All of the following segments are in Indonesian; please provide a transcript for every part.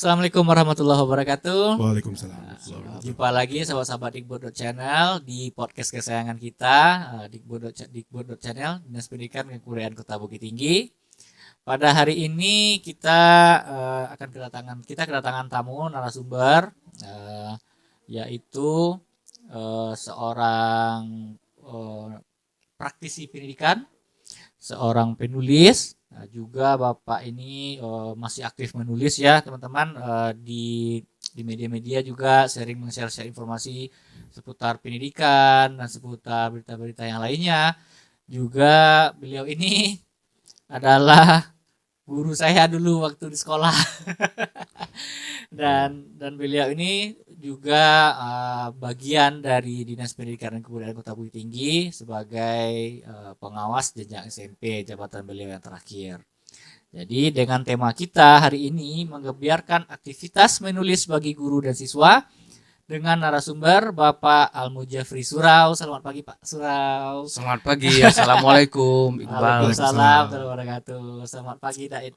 Assalamualaikum warahmatullahi wabarakatuh. Waalaikumsalam. Jumpa lagi sahabat-sahabat Dikbud Channel di podcast kesayangan kita, Dikbud Channel, Dinas Pendidikan dan Kebudayaan Kota Bukit Tinggi. Pada hari ini kita kedatangan tamu narasumber, yaitu seorang praktisi pendidikan, seorang penulis. Nah, juga Bapak ini masih aktif menulis ya teman-teman, di media-media juga sering men-share informasi seputar pendidikan dan seputar berita-berita yang lainnya. Juga beliau ini adalah guru saya dulu waktu di sekolah. dan beliau ini juga bagian dari Dinas Pendidikan dan Kebudayaan Kota Bukit Tinggi sebagai pengawas jenjang SMP, jabatan beliau yang terakhir. Jadi dengan tema kita hari ini menggebiarkan aktivitas menulis bagi guru dan siswa dengan narasumber Bapak Al-Mujafri Surau. Selamat pagi Pak Surau. Selamat pagi, Assalamualaikum Iqbal. Waalaikumsalam warahmatullahi wabarakatuh. Selamat pagi Daed.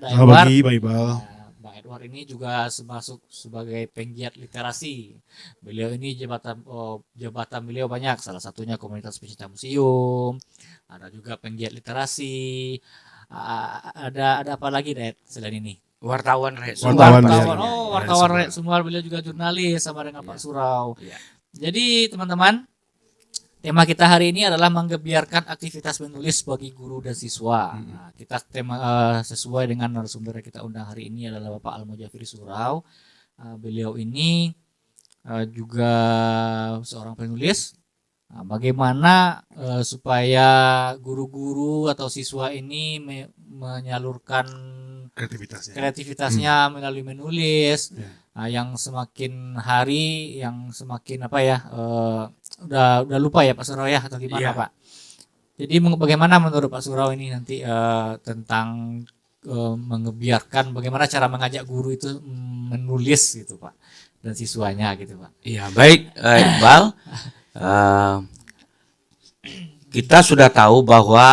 Selamat pagi Pak Iqbal. Bang Edward ini juga masuk sebagai penggiat literasi. Beliau ini jabatan beliau banyak, salah satunya komunitas pecinta museum, ada juga penggiat literasi. Ada apa lagi Daed selain ini? Wartawan Rek Wartawan. Wartawan Rek Sumbar. Beliau juga jurnalis sama dengan Pak Surau. Ya. Jadi teman-teman, tema kita hari ini adalah menggebiarkan aktivitas menulis bagi guru dan siswa. Nah, kita sesuai dengan narasumber yang kita undang hari ini adalah Bapak Al-Mujafri Surau. Beliau ini juga seorang penulis. Nah, bagaimana supaya guru-guru atau siswa ini menyalurkan kreativitasnya melalui menulis, yang semakin hari yang semakin udah lupa ya Pak Surau ya atau gimana Pak? Jadi bagaimana menurut Pak Surau ini nanti tentang mengebiarkan bagaimana cara mengajak guru itu menulis gitu Pak dan siswanya gitu Pak? Iya baik Iqbal. Kita sudah tahu bahwa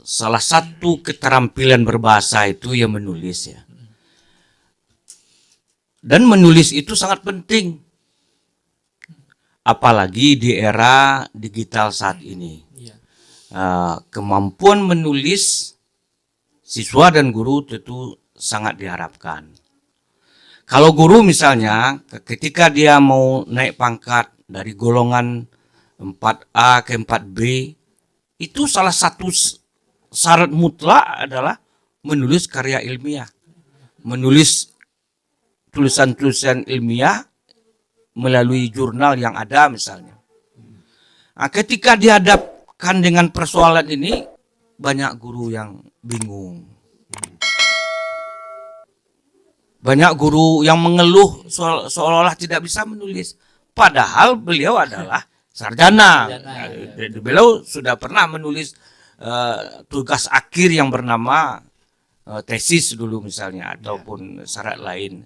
salah satu keterampilan berbahasa itu ya menulis ya. Dan menulis itu sangat penting. Apalagi di era digital saat ini. Kemampuan menulis siswa dan guru tentu sangat diharapkan. Kalau guru misalnya ketika dia mau naik pangkat dari golongan 4A ke 4B, itu salah satu syarat mutlak adalah menulis karya ilmiah. Menulis tulisan-tulisan ilmiah melalui jurnal yang ada misalnya. Nah, ketika dihadapkan dengan persoalan ini, banyak guru yang bingung. Banyak guru yang mengeluh seolah-olah tidak bisa menulis. Padahal beliau adalah sarjana. Beliau sudah pernah menulis tugas akhir yang bernama tesis dulu misalnya, ataupun syarat lain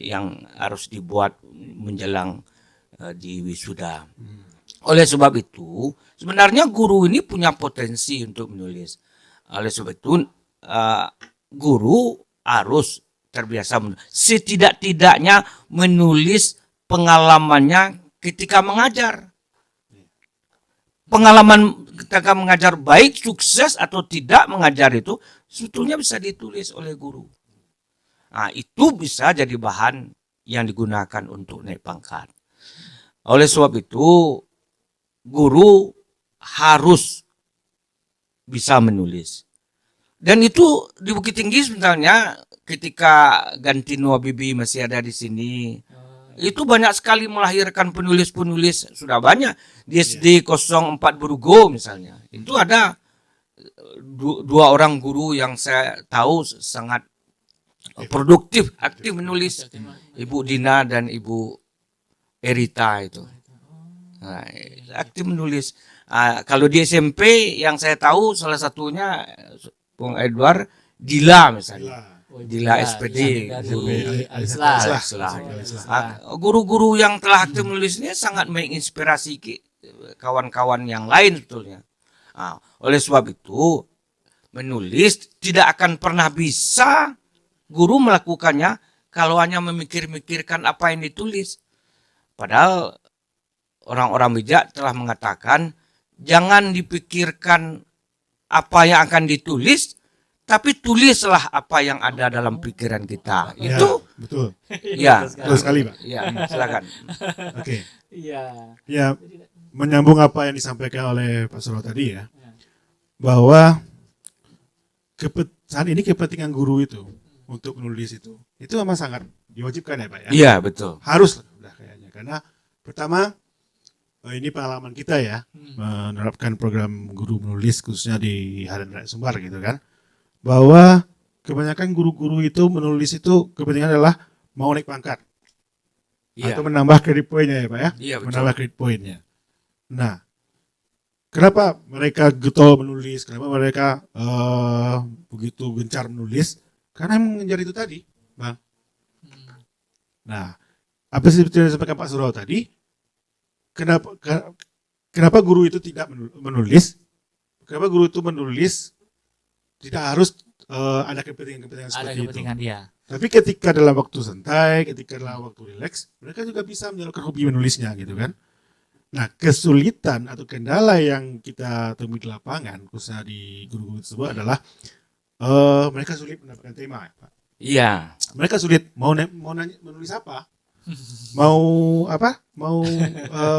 yang harus dibuat menjelang di wisuda. Oleh sebab itu, sebenarnya guru ini punya potensi untuk menulis. Oleh sebab itu, guru harus terbiasa menulis. Setidak-tidaknya menulis pengalamannya ketika mengajar. Pengalaman ketika mengajar baik, sukses atau tidak mengajar itu sebetulnya bisa ditulis oleh guru. Nah, itu bisa jadi bahan yang digunakan untuk naik pangkat. Oleh sebab itu, guru harus bisa menulis. Dan itu di Bukit Tinggi sebenarnya ketika Ganti Nuwabibi masih ada di sini, itu banyak sekali melahirkan penulis-penulis, sudah banyak. Di SD 04 Burugo misalnya, itu ada dua orang guru yang saya tahu sangat produktif, aktif menulis, Ibu Dina dan Ibu Erita itu. Nah, aktif menulis. Kalau di SMP yang saya tahu salah satunya Bung Edward Dila misalnya. Dila SPD, guru-guru yang telah aktif menulisnya sangat menginspirasi kawan-kawan yang lain sebetulnya. Oleh sebab itu, menulis tidak akan pernah bisa guru melakukannya kalau hanya memikir-mikirkan apa yang ditulis. Padahal orang-orang bijak telah mengatakan jangan dipikirkan apa yang akan ditulis, tapi tulislah apa yang ada dalam pikiran kita. Ya, Itu betul. ya, Betul sekali, Pak. ya, silakan. Oke. Iya. Ya, menyambung apa yang disampaikan oleh Pak Suro tadi ya. Bahwa saat ini kepentingan guru itu untuk menulis itu memang sangat diwajibkan ya Pak ya. Iya, betul. Harus lah kayaknya, karena pertama ini pengalaman kita ya menerapkan program guru menulis khususnya di Harian Rakyat Sumbar gitu kan, bahwa kebanyakan guru-guru itu menulis itu kepentingan adalah mau naik pangkat Iya. atau menambah credit point-nya ya Pak ya, Iya, betul. menambah credit point-nya. Nah, kenapa mereka getol menulis, kenapa mereka begitu gencar menulis? Karena mengejar itu tadi, Bang. Nah, apa sih yang disampaikan Pak Suro tadi? Kenapa guru itu tidak menulis? Kenapa guru itu menulis? Tidak harus ada kepentingan-kepentingan Ada seperti itu. kepentingan dia. Tapi ketika dalam waktu santai, ketika dalam waktu rileks, mereka juga bisa menyalurkan hobi menulisnya gitu kan. Nah, kesulitan atau kendala yang kita temui di lapangan, khususnya di guru-guru tersebut adalah mereka sulit mendapatkan tema, Pak. Iya. Mereka sulit mau nanya, menulis apa, mau apa, mau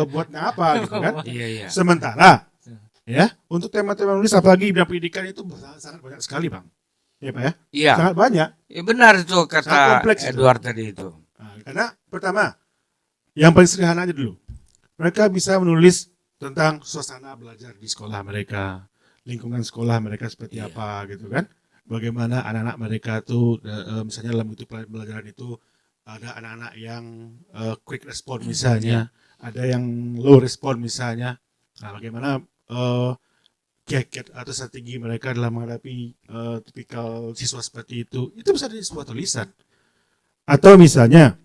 buatnya apa gitu kan. Iya, iya. Sementara ya untuk tema-tema menulis apalagi bidang pendidikan itu sangat banyak sekali Bang, ya Pak ya, Iya. sangat banyak. Ya, benar itu Sangat kata kompleks itu. Edward tadi itu. Nah, karena pertama yang paling sederhana aja dulu, mereka bisa menulis tentang suasana belajar di sekolah mereka, lingkungan sekolah mereka seperti Iya. apa gitu kan. Bagaimana anak-anak mereka tuh misalnya dalam bentuk pelajaran itu ada anak-anak yang quick respon misalnya, ada yang low respon misalnya. Nah, bagaimana kiat-kiat atau strategi mereka dalam menghadapi tipikal siswa seperti itu bisa jadi sebuah tulisan. Atau misalnya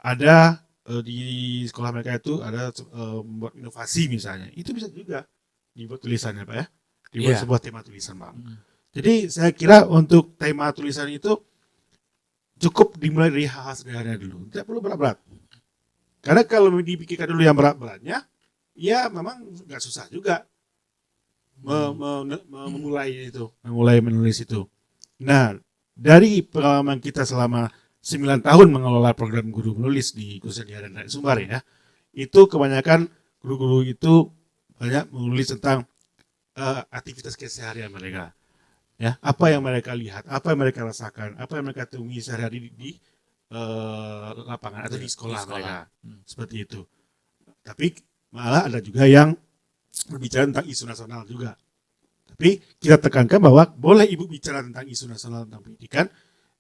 ada di sekolah mereka itu ada membuat inovasi misalnya, itu bisa juga dibuat tulisannya Pak ya, dibuat Iya. sebuah tema tulisan Bang. Jadi saya kira untuk tema tulisan itu cukup dimulai dari hal-hal sederhana dulu, tidak perlu berat-berat. Karena kalau dipikirkan dulu yang berat-beratnya, ya memang nggak susah juga memulai itu, memulai menulis itu. Nah, dari pengalaman kita selama 9 tahun mengelola program guru menulis di khususnya di Harian Rakyat Sumbar ya, itu kebanyakan guru-guru itu banyak menulis tentang aktivitas keseharian mereka. Ya, apa yang mereka lihat, apa yang mereka rasakan, apa yang mereka temui sehari-hari di lapangan atau di sekolah mereka, seperti itu. Tapi malah ada juga yang berbicara tentang isu nasional juga. Tapi kita tekankan bahwa boleh ibu bicara tentang isu nasional tentang pendidikan,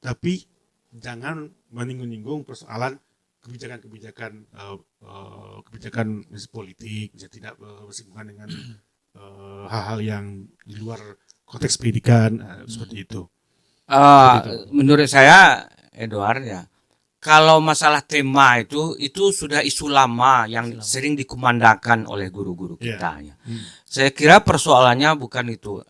tapi jangan menyinggung-nyinggung persoalan kebijakan politik, bisa tidak bersinggungan dengan hal-hal yang di luar konteks pendidikan seperti itu. Menurut saya, Edward ya, kalau masalah tema itu sudah isu lama yang sering dikumandangkan oleh guru-guru kita. Ya. Saya kira persoalannya bukan itu.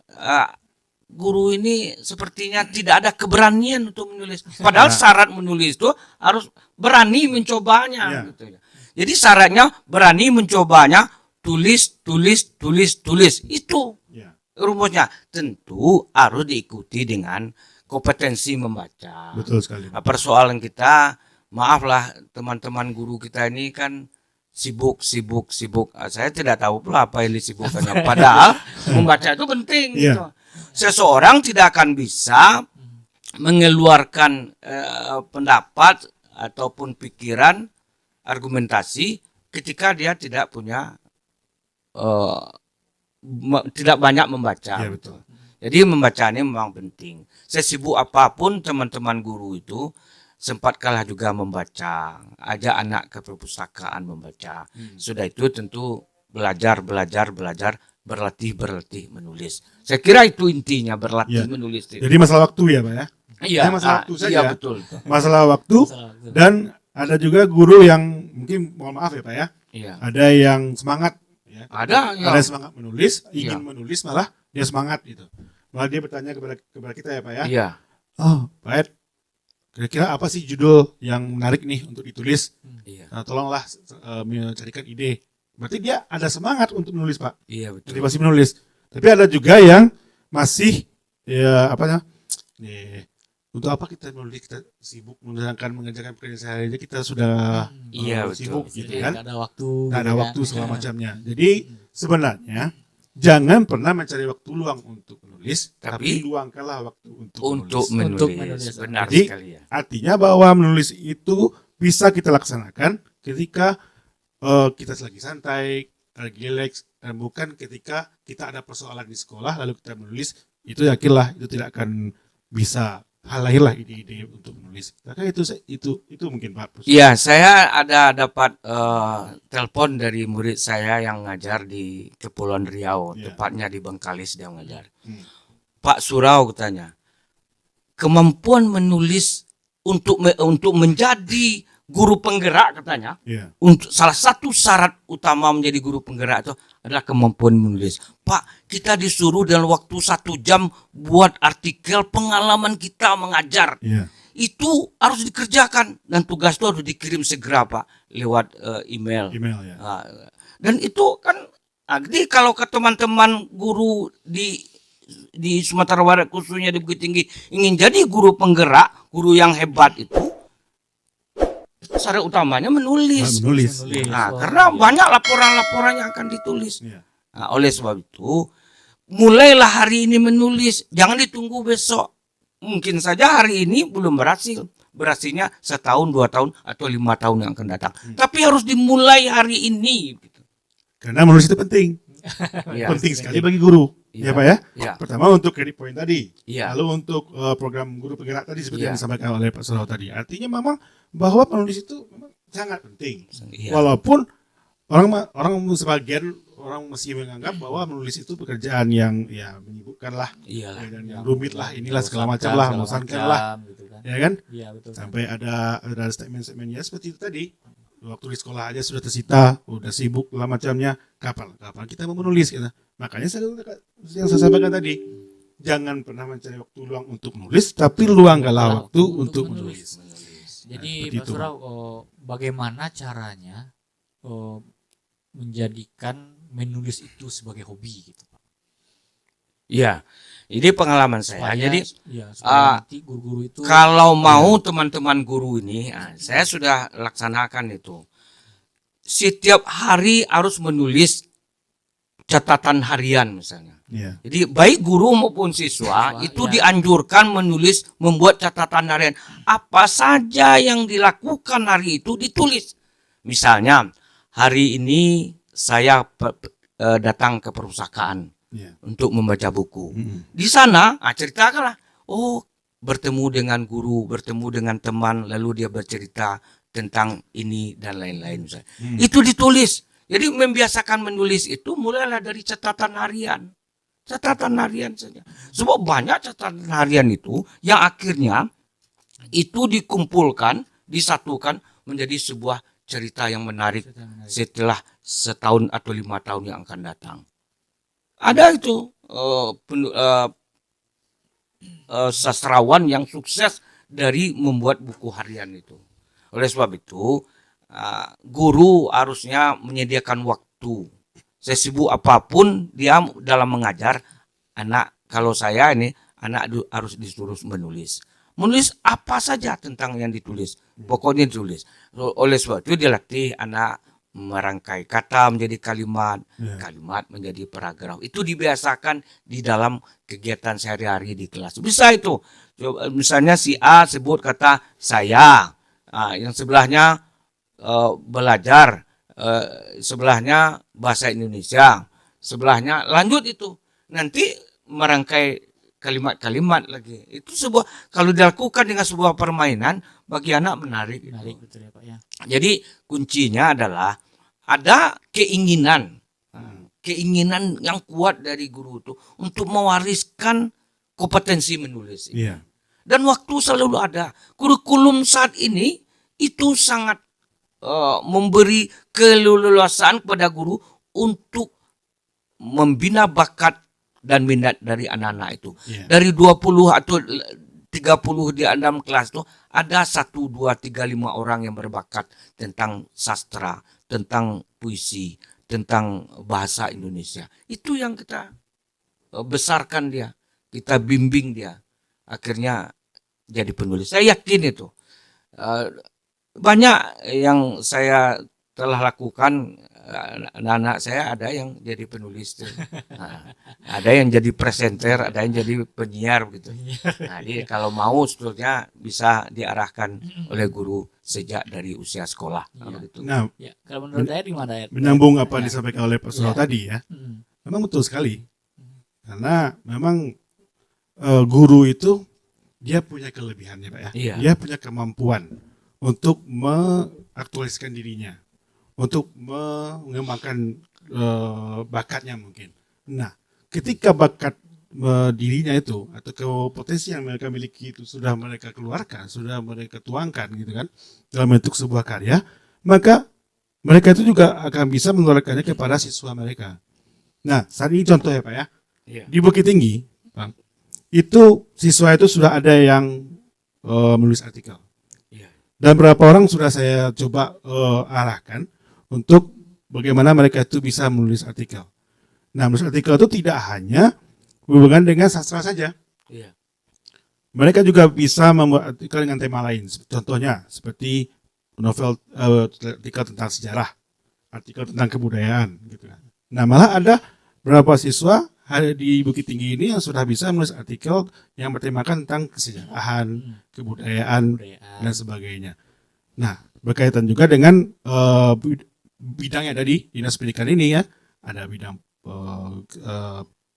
Guru ini sepertinya tidak ada keberanian untuk menulis. Padahal syarat menulis itu harus berani mencobanya. Gitu ya. Jadi syaratnya berani mencobanya, tulis. Itu rumusnya. Tentu harus diikuti dengan kompetensi membaca. Betul sekali. Persoalan kita, maaflah teman-teman guru kita ini kan sibuk. Saya tidak tahu pula apa yang disibukkannya. Padahal membaca itu penting. Gitu. Seseorang tidak akan bisa mengeluarkan pendapat ataupun pikiran, argumentasi ketika dia tidak punya tidak banyak membaca. Ya, betul. Jadi membaca ini memang penting. Sesibuk apapun teman-teman guru itu sempatkanlah juga membaca. Ajak anak ke perpustakaan membaca. Sudah itu tentu belajar, berlatih menulis. Saya kira itu intinya, berlatih menulis. Jadi masalah waktu ya Pak ya? Iya, masalah waktu saja. Iya, betul. Masalah waktu dan ada juga guru yang mungkin mohon maaf ya Pak ya. Iya. Ada yang semangat ya. Ada semangat menulis, ingin menulis malah dia semangat gitu. Malah dia bertanya kepada kita ya Pak ya. Iya. oh Pak Ed, kira-kira apa sih judul yang menarik nih untuk ditulis? Iya. Tolonglah mencarikan ide. Berarti dia ada semangat untuk menulis, Pak. Iya Jadi betul. masih menulis. Tapi ada juga yang masih ya apa ya? Untuk apa kita menulis, kita sibuk mengerjakan pekerjaan sehari-hari, kita sudah Iya, sibuk betul. gitu Jadi kan. nggak ada waktu. Nggak ada gitu waktu kan. segala macamnya. Jadi sebenarnya jangan pernah mencari waktu luang untuk menulis, tapi luangkanlah waktu untuk menulis. Untuk menulis. menulis. Benar Jadi, sekali ya. Artinya bahwa menulis itu bisa kita laksanakan ketika kita lagi santai, lagi relax, dan bukan ketika kita ada persoalan di sekolah lalu kita menulis. Itu yakinlah itu tidak akan bisa lahirlah ide-ide untuk menulis. Maka itu mungkin Pak. Iya, saya ada dapat telepon dari murid saya yang ngajar di Kepulauan Riau, Iya. tepatnya di Bengkalis dia ngajar. Hmm. Pak Surau katanya, kemampuan menulis untuk menjadi guru penggerak katanya, Iya. untuk salah satu syarat utama menjadi guru penggerak itu adalah kemampuan menulis. Pak, kita disuruh dalam waktu 1 jam buat artikel pengalaman kita mengajar. Iya. Itu harus dikerjakan dan tugas itu harus dikirim segera Pak lewat email. Email ya. Dan itu kan jadi kalau ke teman-teman guru di Sumatera Barat khususnya di Bukit Tinggi ingin jadi guru penggerak, guru yang hebat itu syarat utamanya menulis. Menulis. Nah, karena banyak laporan-laporan yang akan ditulis. Iya. Nah, oleh sebab itu mulailah hari ini menulis, jangan ditunggu besok. Mungkin saja hari ini belum berhasil. Berhasilnya 1 tahun, 2 tahun, atau 5 tahun yang akan datang. Tapi harus dimulai hari ini. Karena menulis itu penting. Ya. Penting sekali bagi guru. Iya. Ya Pak ya. Ya. Pertama untuk credit point tadi. Iya. Lalu untuk program guru penggerak tadi seperti Iya. yang disampaikan oleh Pak Surau tadi. Artinya memang bahwa penulis itu memang sangat penting. Iya. Walaupun orang sebagian orang masih menganggap bahwa menulis itu pekerjaan yang ya menyibukkan lah, Iyalah. dan yang rumit lah, inilah segala macam lah, membosankan lah, gitu kan. ya kan? Iya betul. Sampai ada statement-statementnya seperti itu tadi. Waktu di sekolah aja sudah tersita, udah sibuk lah macamnya. Kapan kita mau menulis gitu. Makanya yang saya sampaikan tadi, jangan pernah mencari waktu luang untuk menulis, tapi luangkanlah waktu untuk menulis. Jadi seperti Pak itu. Surau, bagaimana caranya menjadikan menulis itu sebagai hobi gitu Pak? Iya. Ini pengalaman saya. Jadi nanti guru-guru itu kalau mau teman-teman guru ini, saya sudah laksanakan itu. Setiap hari harus menulis catatan harian misalnya. Iya. Jadi baik guru maupun siswa itu dianjurkan membuat catatan harian. Apa saja yang dilakukan hari itu ditulis. Misalnya hari ini saya datang ke perpustakaan untuk membaca buku. Di sana ceritakanlah, bertemu dengan guru, bertemu dengan teman, lalu dia bercerita tentang ini dan lain-lain. Itu ditulis. Jadi membiasakan menulis itu mulailah dari catatan harian. Catatan harian saja. Sebab banyak catatan harian itu yang akhirnya itu dikumpulkan, disatukan menjadi sebuah cerita yang menarik setelah 1 tahun atau 5 tahun yang akan datang. Ada itu sastrawan yang sukses dari membuat buku harian itu. Oleh sebab itu, guru harusnya menyediakan waktu. Sesibuk apapun dia dalam mengajar, kalau saya ini anak harus disuruh menulis. Menulis apa saja tentang yang ditulis. Pokoknya ditulis. Oleh sebab itu dilatih anak merangkai kata menjadi kalimat, kalimat menjadi paragraf. Itu dibiasakan di dalam kegiatan sehari-hari di kelas. Bisa itu. Misalnya si A sebut kata saya, yang sebelahnya belajar, sebelahnya bahasa Indonesia, sebelahnya lanjut itu. Nanti merangkai kalimat-kalimat lagi. Itu kalau dilakukan dengan sebuah permainan bagi anak menarik. menarik betul ya Pak ya. Jadi kuncinya adalah ada keinginan yang kuat dari guru itu untuk mewariskan kompetensi menulis. Iya. Dan waktu selalu ada. Kurikulum saat ini itu sangat memberi keleluasaan kepada guru untuk membina bakat dan minat dari anak-anak itu. Iya. Dari 20 atau 30 30 di dalam kelas tuh ada 1, 2, 3, 5 orang yang berbakat tentang sastra, tentang puisi, tentang bahasa Indonesia. Itu yang kita besarkan dia, kita bimbing dia, akhirnya jadi penulis. Saya yakin itu. Banyak yang saya telah lakukan, anak-anak saya ada yang jadi penulis tuh. Nah, ada yang jadi presenter, ada yang jadi penyiar begitu. Nah, jadi kalau mau sebetulnya bisa diarahkan oleh guru sejak dari usia sekolah. Begitu. Nah, Ya, kalau menurut Dayat gimana Dayat? menyambung apa Ya. disampaikan oleh Pak Suro Ya. tadi ya, Hmm. memang betul sekali. Karena memang guru itu dia punya kelebihannya Pak ya. Iya. Dia punya kemampuan untuk mengaktualisasikan dirinya, untuk mengembangkan bakatnya mungkin. Nah, ketika bakat dirinya itu atau potensi yang mereka miliki itu sudah mereka keluarkan, sudah mereka tuangkan gitu kan dalam bentuk sebuah karya, maka mereka itu juga akan bisa menularkannya kepada siswa mereka. Nah, saat ini contoh ya Pak ya. Iya. Di Bukit Tinggi, Bang, itu siswa itu sudah ada yang menulis artikel. Iya. Dan beberapa orang sudah saya coba arahkan untuk bagaimana mereka itu bisa menulis artikel. Nah, menulis artikel itu tidak hanya berhubungan dengan sastra saja. Iya. Mereka juga bisa membuat artikel dengan tema lain. Contohnya seperti novel, artikel tentang sejarah, artikel tentang kebudayaan, gitu kan. Nah, malah ada beberapa siswa di Bukit Tinggi ini yang sudah bisa menulis artikel yang bertemakan tentang kesejarahan, kebudayaan, dan sebagainya. Nah, berkaitan juga dengan bidang yang ada di Dinas Pendidikan ini ya, ada bidang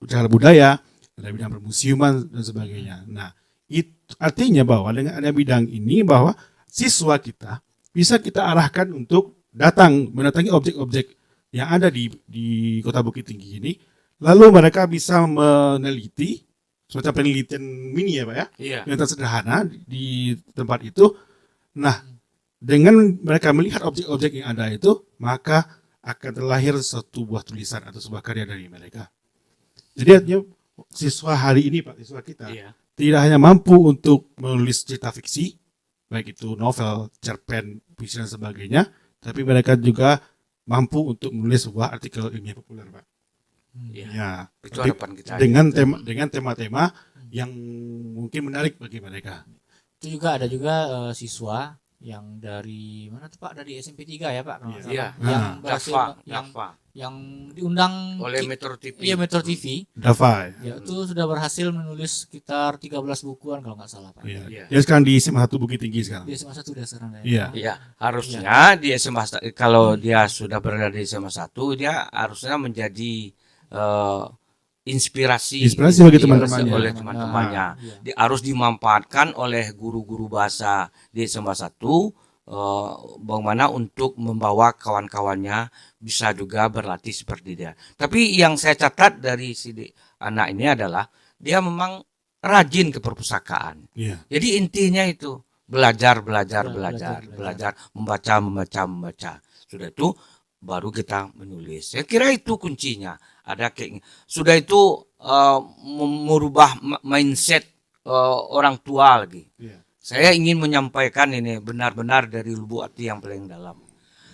cagar budaya, ada bidang permusiuman dan sebagainya. Nah, itu artinya bahwa dengan ada bidang ini bahwa siswa kita bisa kita arahkan untuk mendatangi objek-objek yang ada di Kota Bukit Tinggi ini. Lalu mereka bisa meneliti, semacam penelitian mini ya Pak ya, Iya. yang sederhana di tempat itu. Nah, dengan mereka melihat objek-objek yang ada itu, maka akan terlahir satu buah tulisan atau sebuah karya dari mereka. Jadi artinya siswa hari ini Pak, siswa kita, Iya. tidak hanya mampu untuk menulis cerita fiksi, baik itu novel, cerpen, puisi dan sebagainya, tapi mereka juga mampu untuk menulis sebuah artikel ilmiah populer Pak. Iya. Ya, Itu harapan kita. dengan tema-tema yang mungkin menarik bagi mereka. Itu juga ada juga siswa yang dari mana tuh Pak, dari SMP 3 ya Pak kalau nggak Iya. salah. Yang Nah. berhasil yang Dafa. diundang Oleh Metro TV. Iya, Metro TV. Dava. Ya, itu sudah berhasil menulis sekitar 13 bukuan kalau nggak salah Pak. Iya. Iya. Dia sekarang di SMA 1 Bukit Tinggi sekarang. Di SMA 1 udah sekarang ya. Iya. Iya, harusnya di SMA kalau dia sudah berada di SMA 1, dia harusnya menjadi inspirasi Bagi teman-temannya. oleh teman-temannya. Iya. Harus dimanfaatkan oleh guru-guru bahasa di SMA 1 bagaimana untuk membawa kawan-kawannya bisa juga berlatih seperti dia. Tapi yang saya catat dari anak ini adalah dia memang rajin ke perpustakaan. Iya. Jadi intinya itu belajar, Belajar. membaca. Sudah itu baru kita menulis. Saya kira itu kuncinya. Ada sudah itu merubah mindset orang tua lagi. Iya. Saya ingin menyampaikan ini benar-benar dari lubuk hati yang paling dalam.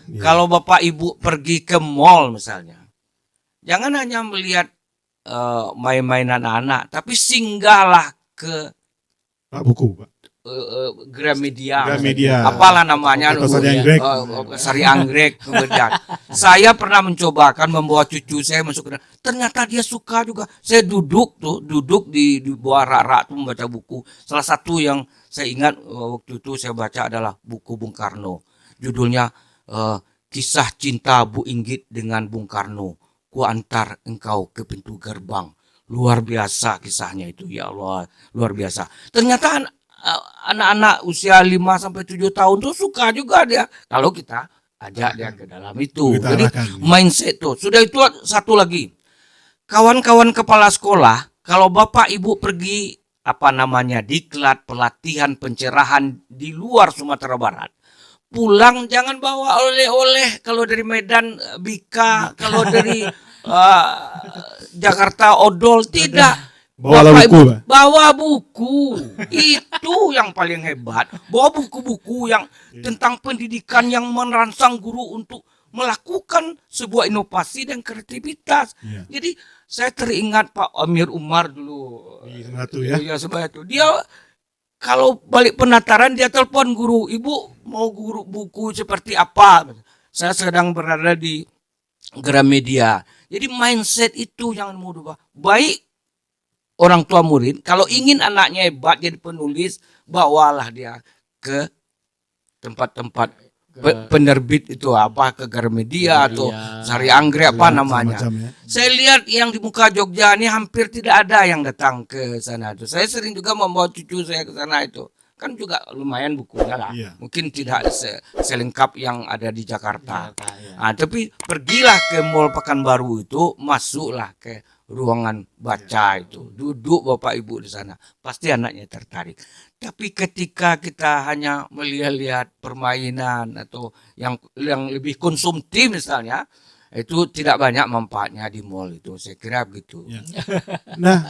Iya. Kalau Bapak Ibu pergi ke mall misalnya, jangan hanya melihat main-mainan anak, tapi singgahlah ke Pak buku, Pak. Gramedia. Gramedia. Apalah namanya? Atau Sari Anggrek. Sari Anggrek. Kemudian saya pernah mencobakan membawa cucu saya masuk ke dalam. Ternyata dia suka juga. Saya duduk di bawah rak-rak tuh membaca buku. Salah satu yang saya ingat waktu itu saya baca adalah buku Bung Karno. Judulnya Kisah Cinta Bu Inggit dengan Bung Karno. Ku antar engkau ke pintu gerbang. Luar biasa kisahnya itu, ya Allah, luar biasa. Ternyata anak-anak usia 5 sampai 7 tahun tuh suka juga dia kalau kita ajak dia ke dalam itu. Kita Jadi arahkan. mindset tuh. Sudah itu satu lagi. Kawan-kawan kepala sekolah, kalau Bapak Ibu pergi diklat pelatihan pencerahan di luar Sumatera Barat, pulang jangan bawa oleh-oleh. Kalau dari Medan Bika, kalau dari Jakarta odol, tidak. Bawa Bapak buku, Ibu, Pak. bawa buku. Itu yang paling hebat. Bawa buku-buku yang tentang pendidikan yang merangsang guru untuk melakukan sebuah inovasi dan kreativitas. Iya. Jadi saya teringat Pak Amir Umar dulu. Di Semaratu ya. Iya, sebab itu. Dia kalau balik penataran dia telepon guru, "Ibu mau guru buku seperti apa?" Saya sedang berada di Gramedia. Jadi mindset itu jangan mau berubah. Baik orang tua murid, kalau ingin anaknya hebat jadi penulis, bawalah dia ke tempat-tempat penerbit itu apa, ke Gramedia atau Sari Anggrek apa namanya. Macam ya. Saya lihat yang di muka Jogja ini hampir tidak ada yang datang ke sana itu. Saya sering juga membawa cucu saya ke sana itu. Kan juga lumayan bukunya lah. Iya. Mungkin tidak selengkap yang ada di Jakarta. ya. Tapi pergilah ke Mall Pekanbaru itu, masuklah ke ruangan baca itu. Duduk Bapak Ibu di sana. Pasti anaknya tertarik. Tapi ketika kita hanya melihat-lihat permainan atau yang lebih konsumtif misalnya, itu tidak banyak manfaatnya di mall itu. Saya kira begitu. Ya. Nah,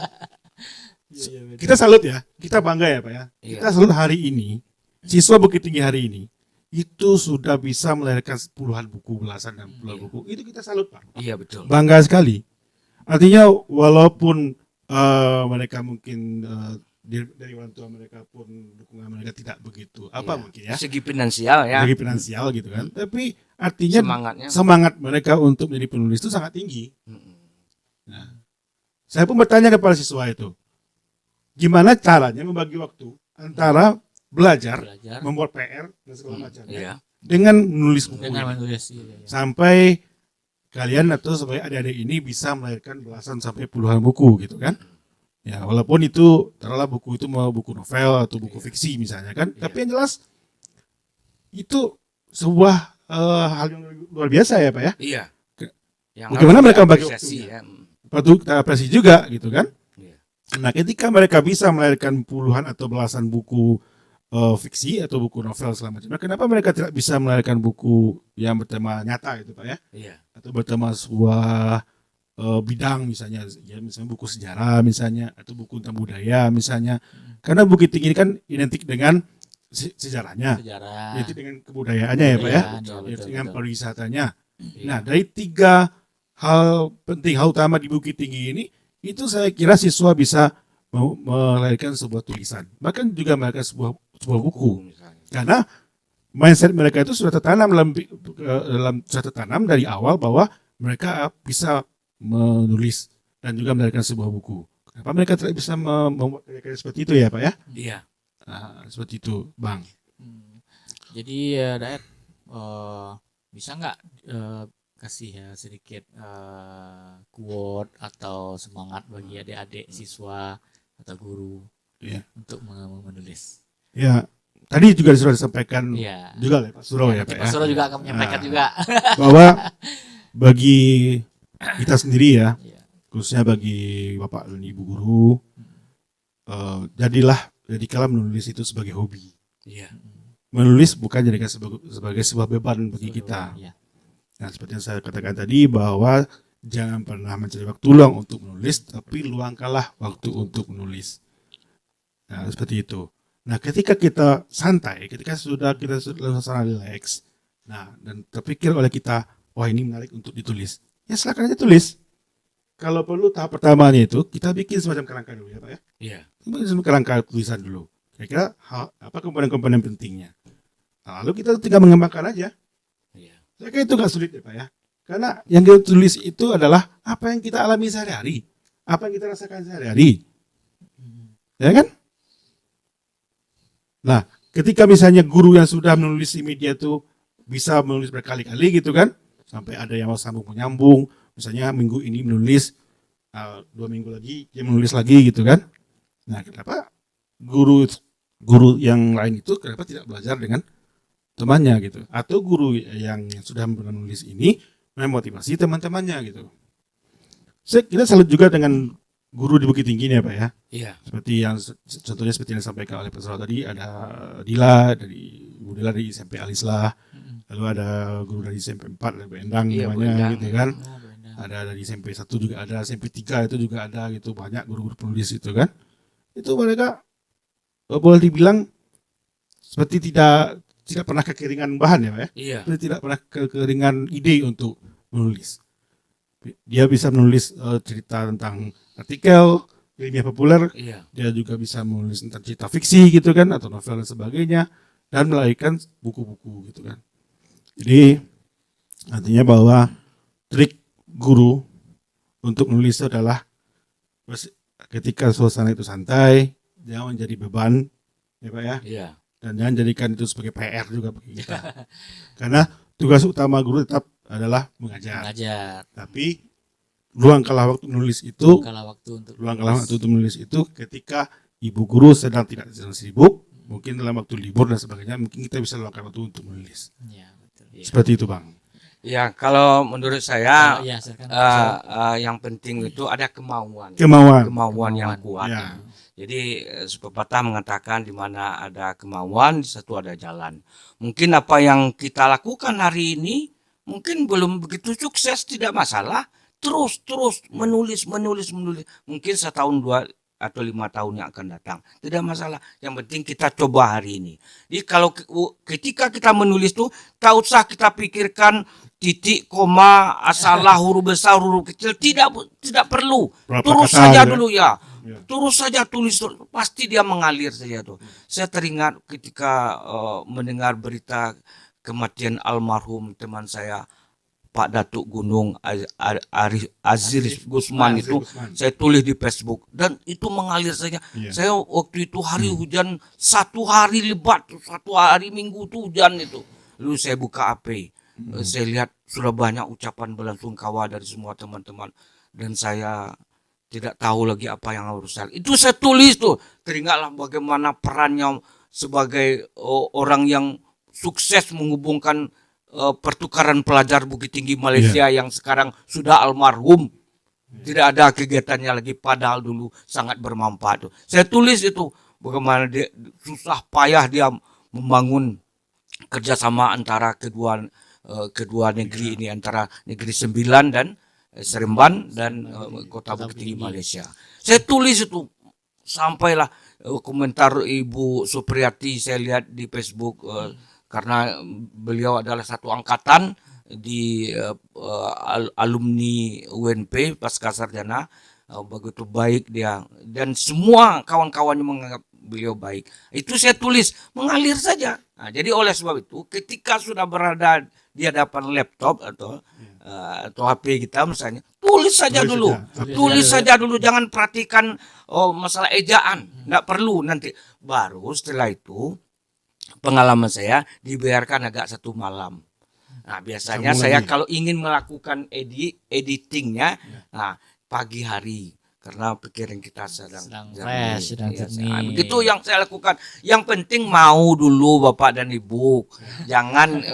kita salut ya, kita bangga ya Pak ya. Iya. Kita salut hari ini, siswa Bukit Tinggi hari ini itu sudah bisa melahirkan puluhan buku, belasan dan puluhan buku. Itu kita salut Pak. Iya betul. Bangga sekali. Artinya walaupun mereka mungkin dari orang tua mereka pun dukungan mereka tidak begitu Iya. mungkin ya, Segi finansial ya. dari finansial gitu kan. Tapi artinya Semangatnya. semangat mereka untuk menjadi penulis itu sangat tinggi. Mm-mm. Saya pun bertanya kepada siswa itu, gimana caranya membagi waktu antara belajar, membuat PR dan segala macam Iya. dengan menulis buku Dengan ini. menulis. Iya. Sampai kalian atau sampai adik-adik ini bisa melahirkan belasan sampai puluhan buku gitu kan. Ya, walaupun itu taruhlah buku itu mau buku novel atau buku fiksi misalnya kan, tapi yang jelas itu sebuah hal yang luar biasa ya Pak ya. Iya. Yang Bagaimana harus mereka bagi diapresiasi, waktunya? ya. Patut kita apresiasi juga gitu kan. Iya. Nah, ketika mereka bisa melahirkan puluhan atau belasan buku fiksi atau buku novel segala macam, kenapa mereka tidak bisa melahirkan buku yang bertema nyata gitu Pak ya? Iya. Atau bertema sebuah bidang misalnya, ya misalnya buku sejarah misalnya, atau buku tentang budaya misalnya. Karena Bukit Tinggi ini kan identik dengan sejarahnya, Sejarah. identik dengan kebudayaannya ya Pak ya, Betul, identik dengan betul. pariwisatanya. Iya. Nah, dari 3 hal penting, hal utama di Bukit Tinggi ini, itu saya kira siswa bisa melahirkan sebuah tulisan, bahkan juga melahirkan sebuah buku. Misalnya. Karena mindset mereka itu sudah tertanam sudah tertanam dari awal bahwa mereka bisa menulis dan juga melahirkan sebuah buku. Kenapa mereka tidak bisa membuat karya seperti itu ya Pak ya? Iya. Nah, seperti itu Bang. Jadi ya Daet, bisa nggak kasih ya sedikit quote atau semangat bagi adik-adik siswa atau guru Iya. untuk menulis. Ya, tadi juga sudah disampaikan Iya. juga oleh Pak Suro ya Pak Pak ya, Suro juga akan menyampaikan Nah. juga. bahwa bagi kita sendiri ya, Iya. khususnya bagi Bapak dan Ibu guru, jadikanlah menulis itu sebagai hobi. Iya. Menulis bukan jadikan sebagai sebuah beban bagi kita. Iya. Nah, seperti yang saya katakan tadi bahwa jangan pernah mencari waktu luang untuk menulis, tapi luangkanlah waktu untuk menulis. Nah, seperti itu. Nah, ketika kita santai, ketika kita sudah relax, nah, dan terpikir oleh kita, wah ini menarik untuk ditulis, ya silakan aja tulis. Kalau perlu tahap pertamanya itu kita bikin semacam kerangka dulu ya Pak ya. Iya. Bikin semacam kerangka tulisan dulu. Kira-kira apa komponen-komponen pentingnya. Nah, lalu kita tinggal mengembangkan aja. Iya. Saya kira itu nggak sulit ya Pak ya. Karena yang kita tulis itu adalah apa yang kita alami sehari-hari, apa yang kita rasakan sehari-hari, ya kan? Nah, ketika misalnya guru yang sudah menulis di media itu bisa menulis berkali-kali gitu kan, sampai ada yang mau sambung menyambung, misalnya minggu ini menulis, 2 minggu lagi dia menulis lagi gitu kan. Nah, kenapa guru yang lain itu kenapa tidak belajar dengan temannya gitu, atau guru yang sudah pernah menulis ini memotivasi teman-temannya gitu. Kita salut juga dengan guru di Bukit Tinggi nih ya Pak ya. Iya. Seperti yang contohnya seperti yang disampaikan oleh Pak Suro tadi, ada Dila dari Bu Dila dari SMP Alislah, lalu ada guru dari SMP 4 dari Bu Endang Iya, Bu namanya Endang. gitu kan. Oh, benar. Ada dari SMP 1 juga ada, SMP 3 itu juga ada gitu, banyak guru-guru penulis itu kan. Itu mereka boleh dibilang seperti tidak pernah kekeringan bahan ya Pak ya. Iya. Seperti tidak pernah kekeringan ide untuk menulis. Dia bisa menulis cerita tentang artikel ilmiah populer, Iya. dia juga bisa menulis tentang cerita fiksi gitu kan, atau novel dan sebagainya, dan melahirkan buku-buku gitu kan. Jadi artinya bahwa trik guru untuk menulis itu adalah ketika suasana itu santai, jangan menjadi beban, ya Pak ya, Iya. dan jangan jadikan itu sebagai PR juga bagi kita. Karena tugas utama guru tetap adalah mengajar. Tapi luangkanlah waktu menulis itu, luangkanlah waktu untuk menulis itu ketika ibu guru sedang sibuk, mungkin dalam waktu libur dan sebagainya, mungkin kita bisa luangkan waktu untuk menulis. Ya, betul. Ya. Seperti itu Bang. Ya, kalau menurut saya Ya, silakan. yang penting itu ada kemauan yang kuat. Ya. Jadi pepatah mengatakan di mana ada kemauan, di situ ada jalan. Mungkin apa yang kita lakukan hari ini mungkin belum begitu sukses, tidak masalah. Terus menulis. Mungkin setahun 2 atau 5 tahun yang akan datang, tidak masalah. Yang penting kita coba hari ini. Jadi kalau ketika kita menulis tuh, tak usah kita pikirkan titik, koma, salah huruf besar, huruf kecil, tidak perlu. Berapa Terus kata saja ya? dulu ya. Ya. Terus saja tulis, pasti dia mengalir saja tuh. Saya teringat ketika mendengar berita kematian almarhum teman saya Pak Datuk Gunung Aziz Gusman itu, saya tulis di Facebook dan itu mengalir saja. Iya. Saya waktu itu hari hujan, 1 hari lebat, 1 hari Minggu itu hujan itu. Lalu saya buka HP, saya lihat sudah banyak ucapan belasungkawa dari semua teman-teman dan saya tidak tahu lagi apa yang harus saya. Itu saya tulis tuh. Teringatlah bagaimana perannya sebagai orang yang sukses menghubungkan pertukaran pelajar Bukit Tinggi Malaysia yang sekarang sudah almarhum. Tidak ada kegiatannya lagi, padahal dulu sangat bermanfaat. Saya tulis itu bagaimana dia susah payah dia membangun kerjasama antara kedua negeri ini, antara Negeri Sembilan dan Seremban dan Kota Bukit Tinggi Malaysia. Saya tulis itu sampailah komentar Ibu Supriyati saya lihat di Facebook, karena beliau adalah satu angkatan di alumni UNP pasca sarjana, begitu baik dia dan semua kawan-kawannya menganggap beliau baik. Itu saya tulis mengalir saja. Nah, jadi oleh sebab itu ketika sudah berada di hadapan laptop atau HP kita misalnya, tulis saja dulu, jangan perhatikan masalah ejaan, tidak perlu nanti. Baru setelah itu pengalaman saya dibiarkan agak 1 malam. Nah, biasanya saya kalau ingin melakukan editingnya, nah, pagi hari karena pikiran kita sedang fresh, sedang jernih. Nah, begitu yang saya lakukan. Yang penting mau dulu Bapak dan Ibu. Jangan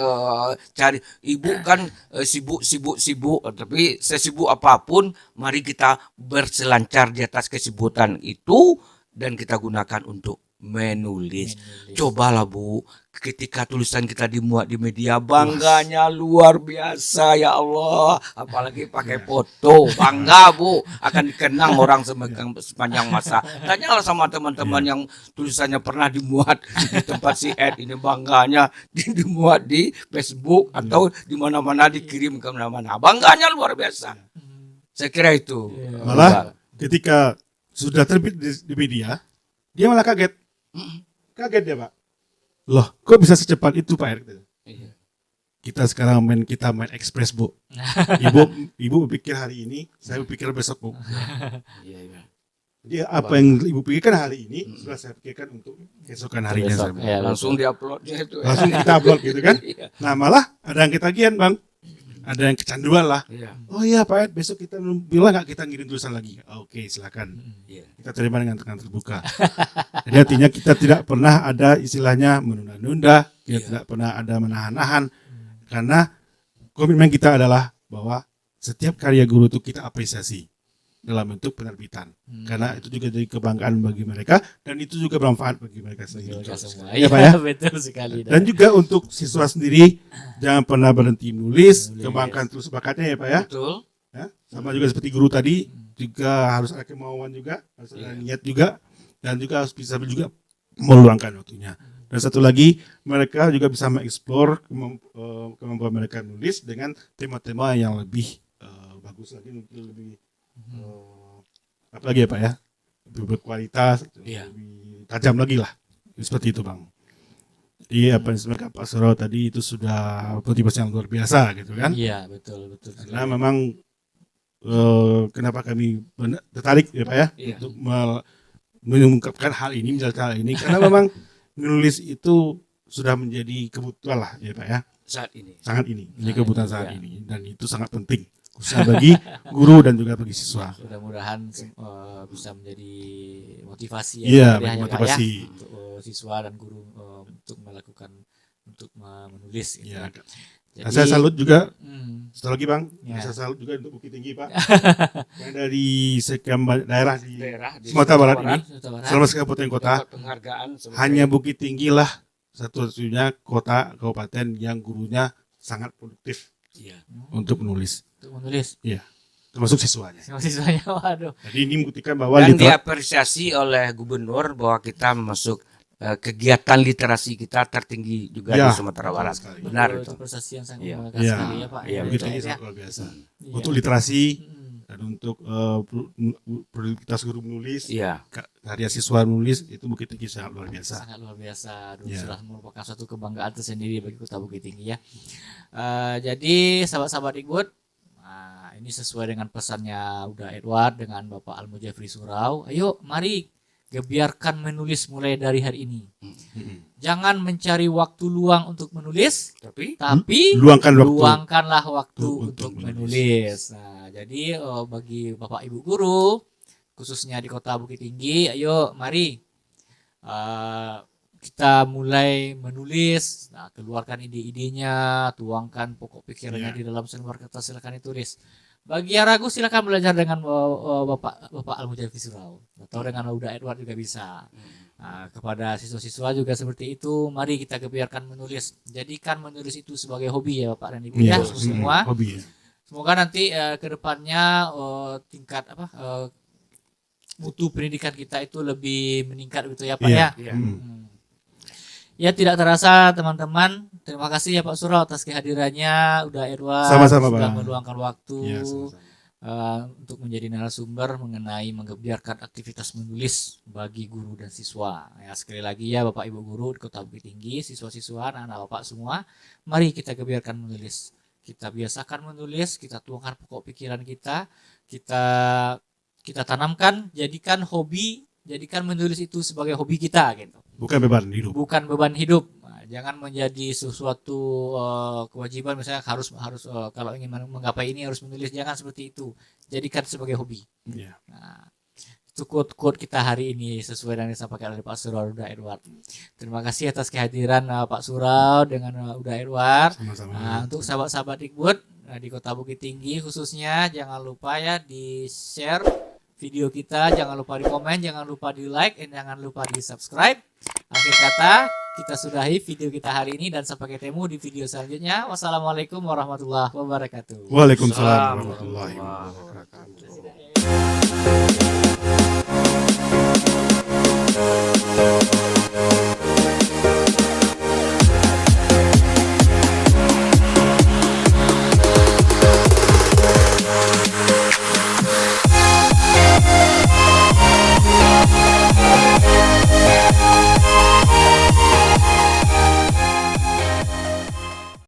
cari ibu kan sibuk, tapi sesibuk apapun mari kita berselancar di atas kesibukan itu dan kita gunakan untuk menulis. Cobalah Bu, ketika tulisan kita dimuat di media, bangganya luar biasa ya Allah. Apalagi pakai foto, bangga Bu, akan dikenang orang sepanjang masa. Tanyalah sama teman-teman yang tulisannya pernah dimuat di tempat si Ed ini, bangganya dimuat di Facebook atau di mana-mana, dikirim ke mana-mana. Bangganya luar biasa. Saya kira itu. Malah ketika sudah terbit di media, dia malah kaget. Kaget dia Pak. Loh, kok bisa secepat itu Pak Erick? Iya. Kita sekarang main ekspres Bu. Ibu berpikir hari ini, saya berpikir besok Bu. Iya. Jadi apa yang ibu pikirkan hari ini sudah saya pikirkan untuk keesokan harinya. Ya, langsung diuploadnya itu. Langsung kita upload gitu kan. Iya. Nah malah ada yang ketagihan Bang. Ada yang kecanduan lah. Iya. Oh iya Pak Ed, besok kita bilang nggak kita ngirim tulisan lagi. Oke, silakan. Iya. Kita terima dengan tangan terbuka. Jadi artinya kita tidak pernah ada istilahnya menunda-nunda, kita tidak pernah ada menahan-nahan, karena komitmen kita adalah bahwa setiap karya guru itu kita apresiasi dalam bentuk penerbitan, karena itu juga jadi kebanggaan bagi mereka dan itu juga bermanfaat bagi mereka sendiri. Ya, Pak ya? Betul sekali. Dan juga untuk siswa sendiri jangan pernah berhenti menulis, kembangkan terus bakatnya ya Pak ya. Betul. Ya, sama juga seperti guru tadi, juga harus ada kemauan juga, harus ada niat juga, dan juga harus bisa juga meluangkan waktunya. Dan satu lagi, mereka juga bisa mengeksplor kemampuan mereka menulis dengan tema-tema yang lebih bagus lagi, mungkin lebih apa lagi ya Pak ya, lebih berkualitas, lebih tajam lagi lah, seperti itu Bang. Jadi apa yang disampaikan Pak Suro tadi itu sudah motivasi yang luar biasa gitu kan? Iya, betul. Karena memang kenapa kami tertarik ya Pak ya untuk mengungkapkan hal ini, menjelaskan hal ini, karena memang menulis itu sudah menjadi kebutuhan lah ya Pak ya. Sangat ini kebutuhan saat ini, dan itu sangat penting khususnya bagi guru dan juga bagi siswa. Mudah-mudahan bisa menjadi motivasi motivasi untuk siswa dan guru untuk melakukan menulis gitu. Ya. Jadi, saya salut juga setelah lagi Bang, saya salut juga untuk Bukit Tinggi Pak. Yang dari sekian daerah di Sumatera Barat ini, selama kabupaten kota, hanya Bukit Tinggi lah satu-satunya kota kabupaten yang gurunya sangat produktif untuk menulis. Iya, termasuk siswanya. Waduh. Jadi ini membuktikan bahwa dan diapresiasi oleh gubernur bahwa kita masuk kegiatan literasi kita tertinggi juga di Sumatera Barat. Benar itu. Prestasi yang sangat Iya. sekali ya Pak. Iya, begitu sangat luar biasa. Untuk literasi dan untuk produktivitas guru menulis, karya siswa menulis itu Bukit Tinggi sangat luar biasa. Sangat luar biasa. Sudah merupakan suatu kebanggaan tersendiri bagi Kota Bukit Tinggi ya. Jadi sahabat-sahabat Ikut, ini sesuai dengan pesannya Uda Edward dengan Bapak Al-Mujafri Surau. Ayo mari biarkan menulis mulai dari hari ini. Jangan mencari waktu luang untuk menulis, tapi luangkanlah waktu untuk menulis. Nah, jadi bagi Bapak Ibu guru, khususnya di Kota Bukit Tinggi, ayo mari kita mulai menulis. Nah, keluarkan ide-idenya, tuangkan pokok pikirannya di dalam selembar kertas, silakan ditulis. Bagi yang ragu silakan belajar dengan Bapak Al-Mujafri Surau atau dengan Uda Edward juga bisa. Nah, kepada siswa-siswa juga seperti itu, mari kita biarkan menulis. Jadikan menulis itu sebagai hobi ya Bapak dan Ibu ya, semua. Hobi. Semoga nanti ke depannya tingkat mutu pendidikan kita itu lebih meningkat gitu ya Pak ya. Ya, tidak terasa teman-teman, terima kasih ya Pak Surau atas kehadirannya, Uda Edward sudah meluangkan waktu untuk menjadi narasumber mengenai menggebiarkan aktivitas menulis bagi guru dan siswa. Ya, sekali lagi ya Bapak Ibu guru di Kota Bukit Tinggi, siswa-siswa, anak-anak Bapak semua, mari kita gebiarkan menulis. Kita biasakan menulis, kita tuangkan pokok pikiran kita tanamkan, jadikan menulis itu sebagai hobi kita gitu. Bukan beban hidup. Nah, jangan menjadi sesuatu kewajiban misalnya harus kalau ingin menggapai ini harus menulis, jangan seperti itu. Jadikan sebagai hobi. Nah, itu quote kita hari ini sesuai dengan yang disampaikan oleh Pak Surau Uda Edward. Terima kasih atas kehadiran Pak Surau dengan Uda Edward. Nah, untuk sahabat-sahabat Dikbud di Kota Bukit Tinggi khususnya, jangan lupa ya di share video kita, jangan lupa di komen, jangan lupa di like, dan jangan lupa di subscribe. Akhir kata, kita sudahi video kita hari ini dan sampai ketemu di video selanjutnya. Wassalamualaikum warahmatullahi wabarakatuh. Waalaikumsalam warahmatullahi wabarakatuh.